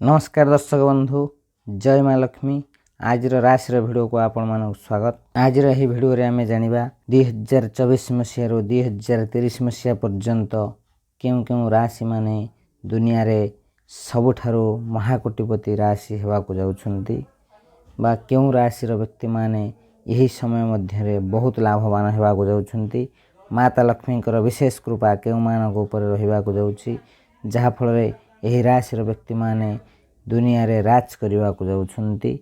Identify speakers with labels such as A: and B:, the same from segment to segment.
A: नमस्कार दर्शक बंधु जय माँ लक्ष्मी आज राशि भिडियो को आपण मानक स्वागत। आज भिडियो रे आमे जानिबा 2024 मसीह 2030 मसीह पर्यंत क्यों क्यों राशि माने दुनिया रे सबुठारो महाकोटिपति राशि हेबा को जाउछंती बा क्यों राशि व्यक्ति माने यही समय मध्य रे बहुत लाभवान हेबा को जाउछंती। माता लक्ष्मी विशेष कृपा क्यों मानक ऊपर रहिबा को जाउछि जहा फल रे यही राशि व्यक्ति माने दुनिया रे राज करने को जाउछंती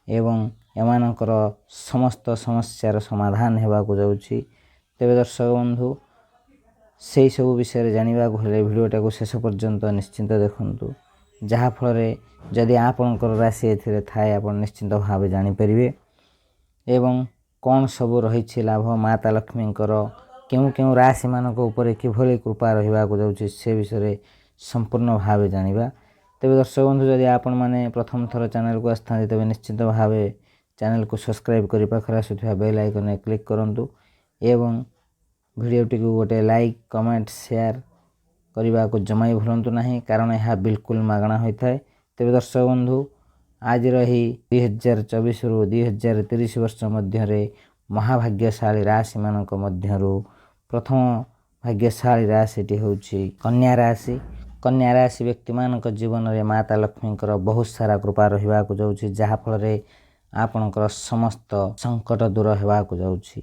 A: एवं एमानकर समस्त समस्यार समाधान हेबा को जाउछि। तेबे दर्शक बंधु से सब विषय जानिबा को हेले भिडियोटा को शेष पर्यंत निश्चिंत देखंतु जहा फल रे जदि आपनकर राशि एथिरे थाए आपण निश्चिंत भावे जानि परिबे एवं कौन सब रही लाभ माता लक्ष्मींकर क्यों क्यों राशि मानक ऊपर किभली कृपा रहिबा को जाउछि से विषय संपूर्ण भावे जानिबा। तेबे दर्शक बंधु जदि आपण माने प्रथम थर चैनल को आस्थान तेबे निश्चित भावे चैनल को सब्सक्राइब करि पाखरा आसुथिबा बेल आइकन क्लिक करंतु एवं भिडियोटी को गोटे लाइक कमेंट शेयर करने को जमा ही भूलु ना कारण यह बिल्कुल मागणा होता है। तेबे दर्शक बंधु आज रही 2024 रु 2030 वर्ष मध्य महाभाग्यशाली राशि मानक मध्यरु प्रथम भाग्यशाली राशि होउछि कन्या राशि। कन्या राशि व्यक्ति मानक जीवन में माता लक्ष्मी बहुत सारा कृपा रहिबा को जाउछि जहा फल रे आपनकर समस्त संकट दूर हेबा को जाउछि।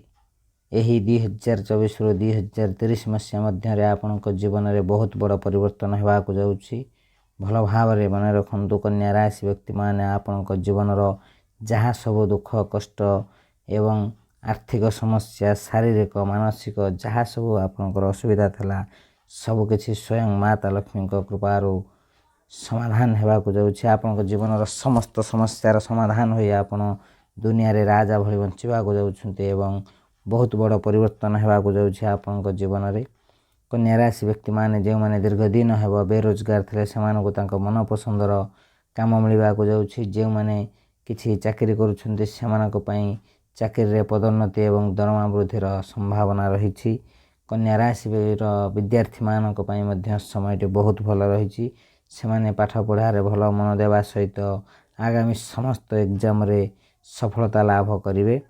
A: एही 2024 रु 2030 मसीहा मध्य आपनकर जीवन में बहुत बड़ परिवर्तन हेबा को जाउछि। भल भाव रे मन रखंतु कन्या राशि व्यक्ति माने आपनकर जीवन रो जहा सब दुख कष्ट एवं आर्थिक समस्या शारीरिक मानसिक जहा सब आपनकर असुविधा थला सब किछि स्वयं माता लक्ष्मी कृपारू समाधान हेबा को जाउछि। आपनकर जीवन रो समस्त समस्यार समाधान होई आपण दुनिया रे राजा भली बंचिबा को जाउछन्ते एवं बहुत बड़ परिवर्तन हेबा को जाउछि आपनकर जीवन रे। कन्या राशि व्यक्ति माने जे माने दीर्घ दिन हेबो बेरोजगार थिले सेमान को तांको मन पसंदर काम मिलबा को जाउछि। जे माने किछि चाकरी करूछन्ते सेमान को पई चाकरी रे पदोन्नति एवं दरमा वृद्धिर संभावना रहिछि। कन्या राशि विद्यार्थी मानक पई मध्य समयटी बहुत भल रहिछि। सेमाने पाठ पढ़ारे भल मन देवा सहित आगामी समस्त एग्जाम रे सफलता लाभ करिवे।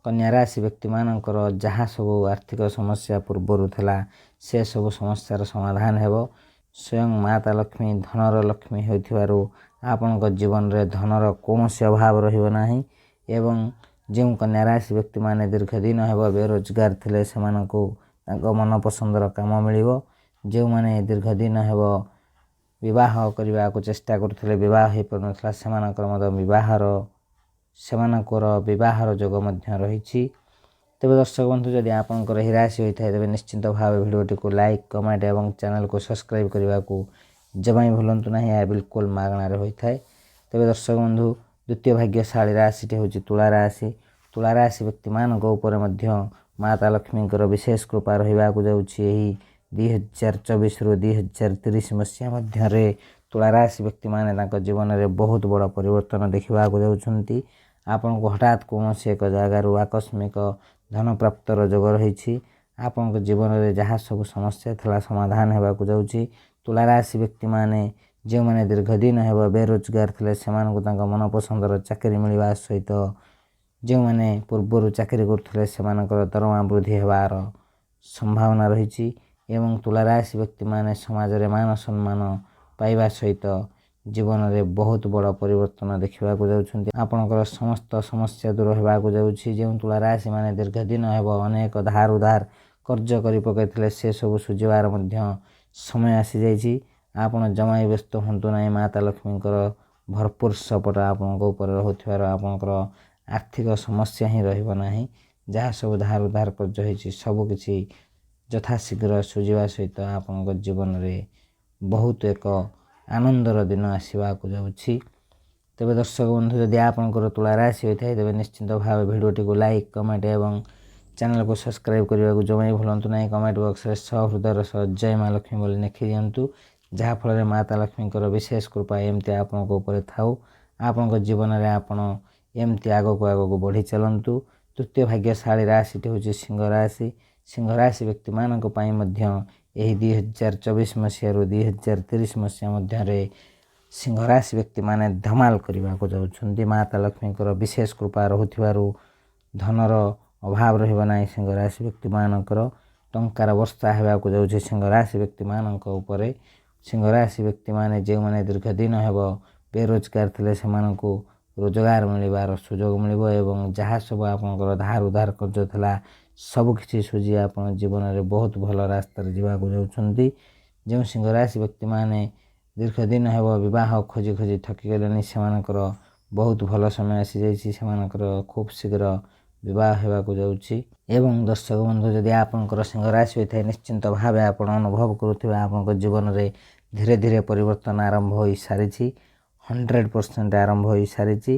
A: कन्या राशि व्यक्ति मानकर जहा सब आर्थिक समस्या पूर्वर थला से सब समस्यार समाधान हेबो। स्वयं माता लक्ष्मी धनर लक्ष्मी होइथिबारु आपनक जीवन रे धनर कोनोसी अभाव रहिबो नाही एवं जे कन्या राशि व्यक्ति माने दीर्घ दिन हेबो बेरोजगार थिले सेमानकु तांको मन पसंदर काम मिलिबो। जे माने दीर्घ दिन हेबो विवाह करबा को चेष्टा करथिले विवाह हे परनथला सेमानकर मद विवाहर जोग मध्य रहिछि। तेबे दर्शक बंधु जदि आपनकर ही राशि होइथाय तेबे निश्चित भावे भिडियोटी को लाइक कमेंट एवं चैनल को सब्सक्राइब करबा को जमा ही भूलंतु नाही या बिल्कुल मागणा रे होइथाय। तेबे दर्शक बंधु द्वितीय भाग्यशाली राशि होछि तुला राशि। तुला राशि व्यक्ति मानक ऊपर मध्य माता लक्ष्मी विशेष कृपा रहिबा को जाउछि। एही 2024 रु 2030 मसीहा मध्य रे तुला राशि व्यक्ति माने तांको जीवन में बहुत बड़ परिवर्तन देखिबा को जाउछन्ती। आपन को हठात कोनोसी एक जगार आकस्मिक धन प्राप्तर जोग रहिछि। आपन को जीवन में जहा सब समस्या थला समाधान हेबा को जाउछि। तुला राशि व्यक्ति माने जे माने दीर्घ दिन हेबो बेरोजगार थिले सेमान को तांको मन पसंदर चाकरी मिलिबा सहित जे माने पूर्वरु चाकरी करथले सेमानकर दरमा वृद्धि हेबार संभावना रहिछि एवं तुला राशि व्यक्ति माने समाज रे मान सम्मान पाइबा सहित जीवन में बहुत बड़ परिवर्तन देखिबा को जाउछन्ती। आपनकर समस्त समस्या दूर हेबा को जाउछि। जे तुला राशि माने दीर्घ दिन हेबो अनेक धार उधार कर्ज करि पकैथिले से सब सुझिबार मध्य समय आसी जाइछि। आपण जमा व्यस्त हंतु नाही माता लक्ष्मींकर भरपूर सपोर्ट आपनक ऊपर रहउथिबार आपनकर आर्थिक समस्या ही रहिबो नाही। जहा सब धार उधार कर्ज होइछि सब किछि यथाशीघ्र सुझिबा सहित आपनक जीवन में बहुत एक आनंदर दिन आसवा को जाउछि। तेबे दर्शक बंधु जदि आपनकर तुला राशि होइथाय तेबे निश्चित भावे भिडियोटी को लाइक कमेंट एवं चैनल को सब्सक्राइब करने को जमा ही भूलंतु नहीं। कमेंट बॉक्स रे सहृदयर सह जय माँ लक्ष्मी बोली लिखि दियंतु जहा फल माता लक्ष्मी विशेष कृपा एमती आपन को ऊपर थाउ। आपन जीवन में आपण एमती आग को बढ़ी चलतु। तृतीय भाग्यशाली राशि होछि सिंह राशि। सिंह राशि व्यक्ति मानक पई मध्य एही 2024 मसीह रु 2030 मसीहा मध्य ସିଂହ ରାଶି ବ୍ୟକ୍ତିମାନେ ଧମାଲ କରିବାକୁ ଯାଉଛନ୍ତି। ମାତା ଲକ୍ଷ୍ମୀଙ୍କର ବିଶେଷ କୃପା ରହୁଥିବାରୁ ଧନର ଅଭାବ ରହିବ ନାହିଁ। ସିଂହ ରାଶି ବ୍ୟକ୍ତିମାନଙ୍କର ଟଙ୍କାର ବର୍ଷା ହେବାକୁ ଯାଉଛି ସିଂହ ରାଶି ବ୍ୟକ୍ତିମାନଙ୍କ ଉପରେ। ସିଂହ ରାଶି ବ୍ୟକ୍ତିମାନେ ଯେଉଁମାନେ ଦୀର୍ଘ ଦିନ ହେବ ବେରୋଜଗାର ଥିଲେ ସେମାନଙ୍କୁ ରୋଜଗାର ମିଳିବାର ସୁଯୋଗ ମିଳିବ ଏବଂ ଯାହା ସବୁ ଆପଣଙ୍କର ଧାର ଉଧାର କାର୍ଯ୍ୟ ଥିଲା ସବୁକିଛି ସୁଝି ଆପଣ ଜୀବନରେ ବହୁତ ଭଲ ରାସ୍ତାରେ ଯିବାକୁ ଯାଉଛନ୍ତି। ଯେଉଁ ସିଂହ ରାଶି ବ୍ୟକ୍ତିମାନେ ଦୀର୍ଘ ଦିନ ହେବ ବିବାହ ଖୋଜି ଖୋଜି ଥକିଗଲେଣି ସେମାନଙ୍କର ବହୁତ ଭଲ ସମୟ ଆସିଯାଇଛି। ସେମାନଙ୍କର ଖୁବ୍ ଶୀଘ୍ର ବିବାହ ହେବାକୁ ଯାଉଛି। ଏବଂ ଦର୍ଶକ ବନ୍ଧୁ, ଯଦି ଆପଣଙ୍କର ସିଂହ ରାଶି ହୋଇଥାଏ ନିଶ୍ଚିନ୍ତ ଭାବେ ଆପଣ ଅନୁଭବ କରୁଥିବା ଆପଣଙ୍କ ଜୀବନରେ ଧୀରେ ଧୀରେ ପରିବର୍ତ୍ତନ ଆରମ୍ଭ ହୋଇସାରିଛି। 100% ଆରମ୍ଭ ହୋଇସାରିଛି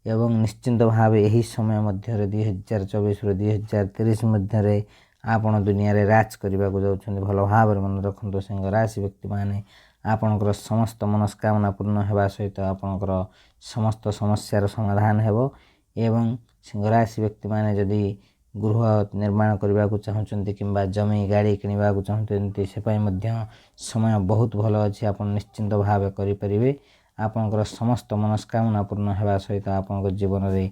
A: ଏବଂ ନିଶ୍ଚିନ୍ତ ଭାବେ ଏହି ସମୟ ମଧ୍ୟରେ 2024ରୁ 2030 ମଧ୍ୟରେ ଆପଣ ଦୁନିଆରେ ରାଜ କରିବାକୁ ଯାଉଛନ୍ତି। ଭଲ ଭାବରେ ମନେ ରଖନ୍ତୁ, ସିଂହ ରାଶି ବ୍ୟକ୍ତିମାନେ ଆପଣଙ୍କର ସମସ୍ତ ମନସ୍କାମନା ପୂର୍ଣ୍ଣ ହେବା ସହିତ ଆପଣଙ୍କର ସମସ୍ତ ସମସ୍ୟାର ସମାଧାନ ହେବ। ଏବଂ ସିଂହ ରାଶି ବ୍ୟକ୍ତିମାନେ ଯଦି ଗୃହ ନିର୍ମାଣ କରିବାକୁ ଚାହୁଁଛନ୍ତି କିମ୍ବା ଜମି ଗାଡ଼ି କିଣିବାକୁ ଚାହୁଁଛନ୍ତି ସେ ପାଇଁ ମଧ୍ୟ ସମୟ ବହୁତ ଭଲ ଅଛି। ଆପଣ ନିଶ୍ଚିନ୍ତ ଭାବେ କରିପାରିବେ। ଆପଣଙ୍କର ସମସ୍ତ ମନସ୍କାମନା ପୂର୍ଣ୍ଣ ହେବା ସହିତ ଆପଣଙ୍କ ଜୀବନରେ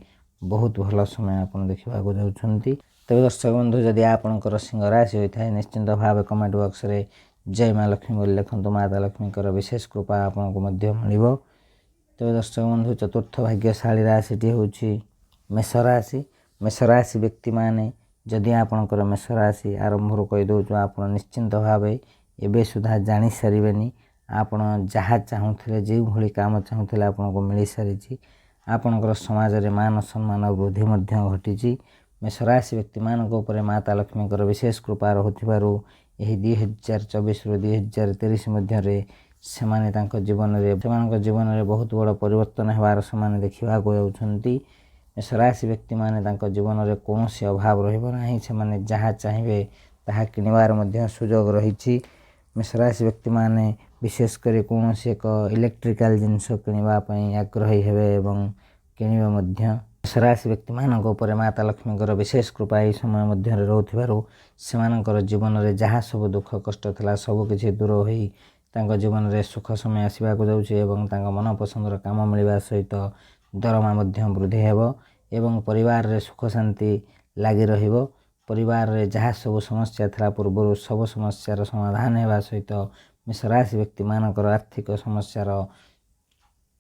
A: ବହୁତ ଭଲ ସମୟ ଆପଣ ଦେଖିବାକୁ ଯାଉଛନ୍ତି। ତେବେ ଦର୍ଶକ ବନ୍ଧୁ, ଯଦି ଆପଣଙ୍କର ସିଂହ ରାଶି ହୋଇଥାଏ ନିଶ୍ଚିନ୍ତ ଭାବେ କମେଣ୍ଟ ବକ୍ସରେ ଜୟ ମା ଲକ୍ଷ୍ମୀ ବୋଲି ଲେଖନ୍ତୁ। ମାତା ଲକ୍ଷ୍ମୀଙ୍କର ବିଶେଷ କୃପା ଆପଣଙ୍କୁ ମଧ୍ୟ ମିଳିବ। ତେବେ ଦର୍ଶକ ବନ୍ଧୁ, ଚତୁର୍ଥ ଭାଗ୍ୟଶାଳୀ ରାଶିଟି ହେଉଛି ମେଷ ରାଶି। ମେଷ ରାଶି ବ୍ୟକ୍ତିମାନେ ଯଦି ଆପଣଙ୍କର ମେଷ ରାଶି ଆରମ୍ଭରୁ କହିଦେଉଛୁ ଆପଣ ନିଶ୍ଚିନ୍ତ ଭାବେ ଏବେ ସୁଦ୍ଧା ଜାଣିସାରିବେନି ଆପଣ ଯାହା ଚାହୁଁଥିଲେ ଯେଉଁଭଳି କାମ ଚାହୁଁଥିଲେ ଆପଣଙ୍କୁ ମିଳିସାରିଛି। ଆପଣଙ୍କର ସମାଜରେ ମାନ ସମ୍ମାନ ବୃଦ୍ଧି ମଧ୍ୟ ଘଟିଛି। ମେଷ ରାଶି ବ୍ୟକ୍ତିମାନଙ୍କ ଉପରେ ମାତା ଲକ୍ଷ୍ମୀଙ୍କର ବିଶେଷ କୃପା ରହୁଥିବାରୁ ଏହି 2024ରୁ 2030 ମଧ୍ୟରେ ସେମାନଙ୍କ ଜୀବନରେ ବହୁତ ବଡ଼ ପରିବର୍ତ୍ତନ ହେବାର ସେମାନେ ଦେଖିବାକୁ ଯାଉଛନ୍ତି। ମେଷ ରାଶି ବ୍ୟକ୍ତିମାନେ ତାଙ୍କ ଜୀବନରେ କୌଣସି ଅଭାବ ରହିବ ନାହିଁ। ସେମାନେ ଯାହା ଚାହିଁବେ ତାହା କିଣିବାର ମଧ୍ୟ ସୁଯୋଗ ରହିଛି। ମେଷ ରାଶି ବ୍ୟକ୍ତିମାନେ ବିଶେଷ କରି କୌଣସି ଏକ ଇଲେକ୍ଟ୍ରିକାଲ ଜିନିଷ କିଣିବା ପାଇଁ ଆଗ୍ରହୀ ହେବେ ଏବଂ କିଣିବେ ମଧ୍ୟ। ମେଷ ରାଶି ବ୍ୟକ୍ତିମାନଙ୍କ ଉପରେ ମାତା ଲକ୍ଷ୍ମୀଙ୍କର ବିଶେଷ କୃପା ଏହି ସମୟ ମଧ୍ୟରେ ରହୁଥିବାରୁ ସେମାନଙ୍କର ଜୀବନରେ ଯାହା ସବୁ ଦୁଃଖ କଷ୍ଟ ଥିଲା ସବୁକିଛି ଦୂର ହୋଇ ତାଙ୍କ ଜୀବନରେ ସୁଖ ସମୟ ଆସିବାକୁ ଯାଉଛି ଏବଂ ତାଙ୍କ ମନପସନ୍ଦର କାମ ମିଳିବା ସହିତ ଦରମା ମଧ୍ୟ ବୃଦ୍ଧି ହେବ ଏବଂ ପରିବାରରେ ସୁଖ ଶାନ୍ତି ଲାଗି ରହିବ। ପରିବାରରେ ଯାହା ସବୁ ସମସ୍ୟା ଥିଲା ପୂର୍ବରୁ ସବୁ ସମସ୍ୟାର ସମାଧାନ ହେବା ସହିତ ମେଷ ରାଶି ବ୍ୟକ୍ତିମାନଙ୍କର ଆର୍ଥିକ ସମସ୍ୟାର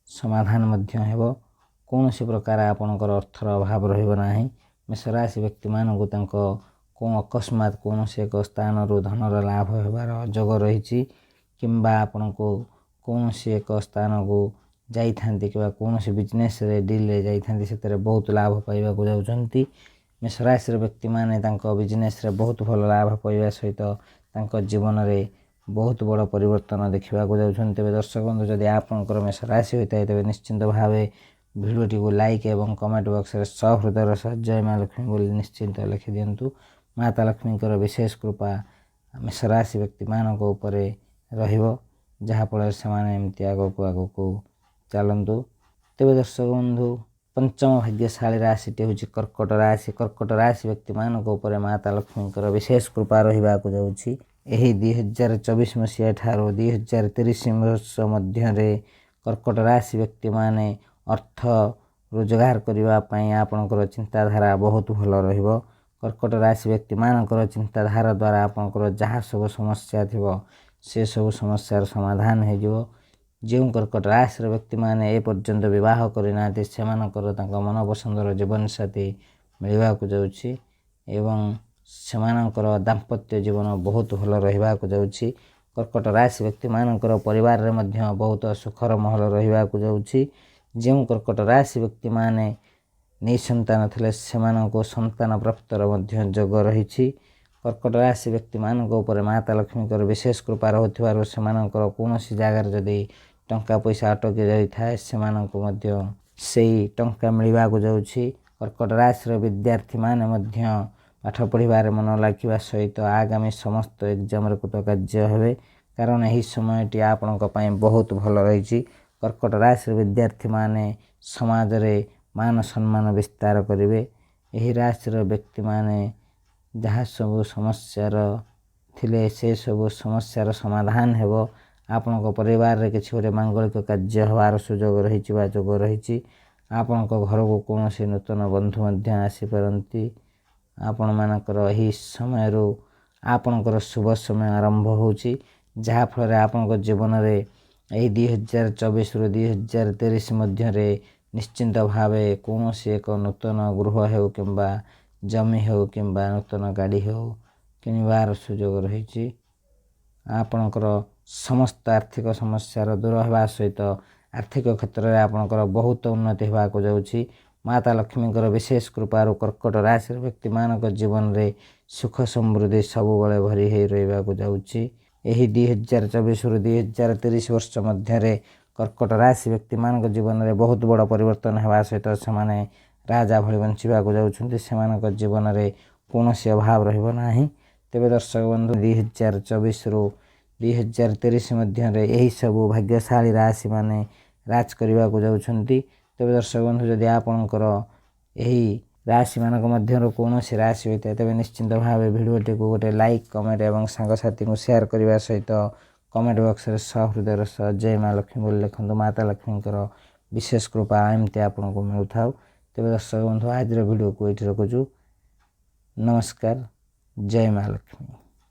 A: ସମାଧାନ ମଧ୍ୟ ହେବ। କୌଣସି ପ୍ରକାର ଆପଣଙ୍କର ଅର୍ଥର ଅଭାବ ରହିବ ନାହିଁ। ମେଷ ରାଶି ବ୍ୟକ୍ତିମାନଙ୍କୁ ତାଙ୍କ ଅକସ୍ମାତ କୌଣସି ଏକ ସ୍ଥାନରୁ ଧନର ଲାଭ ହେବାର ଯୋଗ ରହିଛି କିମ୍ବା ଆପଣଙ୍କୁ କୌଣସି ଏକ ସ୍ଥାନକୁ ଯାଇଥାନ୍ତି କିମ୍ବା କୌଣସି ବିଜନେସ୍ରେ ଡିଲ୍ରେ ଯାଇଥାନ୍ତି ସେଥିରେ ବହୁତ ଲାଭ ପାଇବାକୁ ଯାଉଛନ୍ତି। ମେଷ ରାଶିର ବ୍ୟକ୍ତିମାନେ ତାଙ୍କ ବିଜନେସ୍ରେ ବହୁତ ଭଲ ଲାଭ ପାଇବା ସହିତ ତାଙ୍କ ଜୀବନରେ ବହୁତ ବଡ଼ ପରିବର୍ତ୍ତନ ଦେଖିବାକୁ ଯାଉଛନ୍ତି। ତେବେ ଦର୍ଶକ ବନ୍ଧୁ, ଯଦି ଆପଣଙ୍କର ମେଷ ରାଶି ହୋଇଥାଏ ତେବେ ନିଶ୍ଚିନ୍ତ ଭାବେ ଭିଡ଼ିଓଟିକୁ ଲାଇକ୍ ଏବଂ କମେଣ୍ଟ ବକ୍ସରେ ସହୃଦୟର ସହ ଜୟ ମା ଲକ୍ଷ୍ମୀ ବୋଲି ନିଶ୍ଚିନ୍ତ ଲେଖିଦିଅନ୍ତୁ। ମାତା ଲକ୍ଷ୍ମୀଙ୍କର ବିଶେଷ କୃପା ମେଷ ରାଶି ବ୍ୟକ୍ତିମାନଙ୍କ ଉପରେ ରହିବ, ଯାହାଫଳରେ ସେମାନେ ଏମିତି ଆଗକୁ ଚାଲନ୍ତୁ। ତେବେ ଦର୍ଶକ ବନ୍ଧୁ, ପଞ୍ଚମ ଭାଗ୍ୟଶାଳୀ ରାଶିଟି ହେଉଛି କର୍କଟ ରାଶି। କର୍କଟ ରାଶି ବ୍ୟକ୍ତିମାନଙ୍କ ଉପରେ ମାତା ଲକ୍ଷ୍ମୀଙ୍କର ବିଶେଷ କୃପା ରହିବାକୁ ଯାଉଛି। ଏହି 2024 ମସିହା ଠାରୁ 2030 ବର୍ଷ ମଧ୍ୟରେ କର୍କଟ ରାଶି ବ୍ୟକ୍ତିମାନେ ଅର୍ଥ ରୋଜଗାର କରିବା ପାଇଁ ଆପଣଙ୍କର ଚିନ୍ତାଧାରା ବହୁତ ଭଲ ରହିବ। କର୍କଟ ରାଶି ବ୍ୟକ୍ତିମାନଙ୍କର ଚିନ୍ତାଧାରା ଦ୍ୱାରା ଆପଣଙ୍କର ଯାହା ସବୁ ସମସ୍ୟା ଥିବ ସେସବୁ ସମସ୍ୟାର ସମାଧାନ ହୋଇଯିବ। ଯେଉଁ କର୍କଟ ରାଶିର ବ୍ୟକ୍ତିମାନେ ଏପର୍ଯ୍ୟନ୍ତ ବିବାହ କରିନାହାନ୍ତି ସେମାନଙ୍କର ତାଙ୍କ ମନପସନ୍ଦର ଜୀବନସାଥୀ ମିଳିବାକୁ ଯାଉଛି ଏବଂ ସେମାନଙ୍କର ଦାମ୍ପତ୍ୟ ଜୀବନ ବହୁତ ଭଲ ରହିବାକୁ ଯାଉଛି। କର୍କଟ ରାଶି ବ୍ୟକ୍ତିମାନଙ୍କର ପରିବାରରେ ମଧ୍ୟ ବହୁତ ସୁଖର ମହଲ ରହିବାକୁ ଯାଉଛି। ଯେଉଁ କର୍କଟ ରାଶି ବ୍ୟକ୍ତିମାନେ ନିଃସନ୍ତାନ ଥିଲେ ସେମାନଙ୍କୁ ସନ୍ତାନ ପ୍ରାପ୍ତର ମଧ୍ୟ ଯୋଗ ରହିଛି। କର୍କଟ ରାଶି ବ୍ୟକ୍ତିମାନଙ୍କ ଉପରେ ମାତା ଲକ୍ଷ୍ମୀଙ୍କର ବିଶେଷ କୃପା ରହୁଥିବାରୁ ସେମାନଙ୍କର କୌଣସି ଜାଗାରେ ଯଦି ଟଙ୍କା ପଇସା ଅଟକି ଯାଇଥାଏ ସେମାନଙ୍କୁ ମଧ୍ୟ ସେଇ ଟଙ୍କା ମିଳିବାକୁ ଯାଉଛି। କର୍କଟ ରାଶିର ବିଦ୍ୟାର୍ଥୀମାନେ ମଧ୍ୟ ପାଠ ପଢ଼ିବାରେ ମନ ଲାଗିବା ସହିତ ଆଗାମୀ ସମସ୍ତ ଏକ୍ଜାମରେ କୃତକାର୍ଯ୍ୟ ହେବେ, କାରଣ ଏହି ସମୟଟି ଆପଣଙ୍କ ପାଇଁ ବହୁତ ଭଲ ରହିଛି। କର୍କଟ ରାଶିର ବିଦ୍ୟାର୍ଥୀମାନେ ସମାଜରେ ମାନ ସମ୍ମାନ ବିସ୍ତାର କରିବେ। ଏହି ରାଶିର ବ୍ୟକ୍ତିମାନେ ଯାହା ସବୁ ସମସ୍ୟାର ଥିଲେ ସେସବୁ ସମସ୍ୟାର ସମାଧାନ ହେବ। ଆପଣଙ୍କ ପରିବାରରେ କିଛି ଗୋଟେ ମାଙ୍ଗଳିକ କାର୍ଯ୍ୟ ହେବାର ସୁଯୋଗ ରହିଛି ବା ଯୋଗ ରହିଛି। ଆପଣଙ୍କ ଘରକୁ କୌଣସି ନୂତନ ବନ୍ଧୁ ମଧ୍ୟ ଆସିପାରନ୍ତି। ଆପଣମାନଙ୍କର ଏହି ସମୟରୁ ଆପଣଙ୍କର ଶୁଭ ସମୟ ଆରମ୍ଭ ହେଉଛି, ଯାହାଫଳରେ ଆପଣଙ୍କ ଜୀବନରେ ଏହି 2024ରୁ 2023 ମଧ୍ୟରେ ନିଶ୍ଚିନ୍ତ ଭାବେ କୌଣସି ଏକ ନୂତନ ଗୃହ ହେଉ କିମ୍ବା ଜମି ହେଉ କିମ୍ବା ନୂତନ ଗାଡ଼ି ହେଉ କିଣିବାର ସୁଯୋଗ ରହିଛି। ଆପଣଙ୍କର ସମସ୍ତ ଆର୍ଥିକ ସମସ୍ୟାର ଦୂର ହେବା ସହିତ ଆର୍ଥିକ କ୍ଷେତ୍ରରେ ଆପଣଙ୍କର ବହୁତ ଉନ୍ନତି ହେବାକୁ ଯାଉଛି। ମାତା ଲକ୍ଷ୍ମୀଙ୍କର ବିଶେଷ କୃପାରୁ କର୍କଟ ରାଶିର ବ୍ୟକ୍ତିମାନଙ୍କ ଜୀବନରେ ସୁଖ ସମୃଦ୍ଧି ସବୁବେଳେ ଭରି ହୋଇ ରହିବାକୁ ଯାଉଛି। ଏହି 2024ରୁ 2023 ବର୍ଷ ମଧ୍ୟରେ କର୍କଟ ରାଶି ବ୍ୟକ୍ତିମାନଙ୍କ ଜୀବନରେ ବହୁତ ବଡ଼ ପରିବର୍ତ୍ତନ ହେବା ସହିତ ସେମାନେ ରାଜା ଭଳି ବଞ୍ଚିବାକୁ ଯାଉଛନ୍ତି। ସେମାନଙ୍କ ଜୀବନରେ କୌଣସି ଅଭାବ ରହିବ ନାହିଁ। ତେବେ ଦର୍ଶକ ବନ୍ଧୁ 2024ରୁ 2023 ମଧ୍ୟରେ ଏହିସବୁ ଭାଗ୍ୟଶାଳୀ ରାଶିମାନେ ରାଜ କରିବାକୁ ଯାଉଛନ୍ତି। ତେବେ ଦର୍ଶକ ବନ୍ଧୁ ଯଦି ଆପଣଙ୍କର ଏହି ରାଶିମାନଙ୍କ ମଧ୍ୟରୁ କୌଣସି ରାଶି ହୋଇଥାଏ ତେବେ ନିଶ୍ଚିନ୍ତ ଭାବେ ଭିଡ଼ିଓଟିକୁ ଗୋଟେ ଲାଇକ୍ କମେଣ୍ଟ ଏବଂ ସାଙ୍ଗସାଥୀଙ୍କୁ ସେୟାର କରିବା ସହିତ କମେଣ୍ଟ ବକ୍ସରେ ସହୃଦୟର ସହ ଜୟ ମା ଲକ୍ଷ୍ମୀ ବୋଲି ଲେଖନ୍ତୁ। ମାତା ଲକ୍ଷ୍ମୀଙ୍କର ବିଶେଷ କୃପା ଏମିତି ଆପଣଙ୍କୁ ମିଳୁଥାଉ। ତେବେ ଦର୍ଶକ ବନ୍ଧୁ ଆଜିର ଭିଡ଼ିଓକୁ ଏଇଠି ରଖୁଛୁ। ନମସ୍କାର। ଜୟ ମା ଲକ୍ଷ୍ମୀ।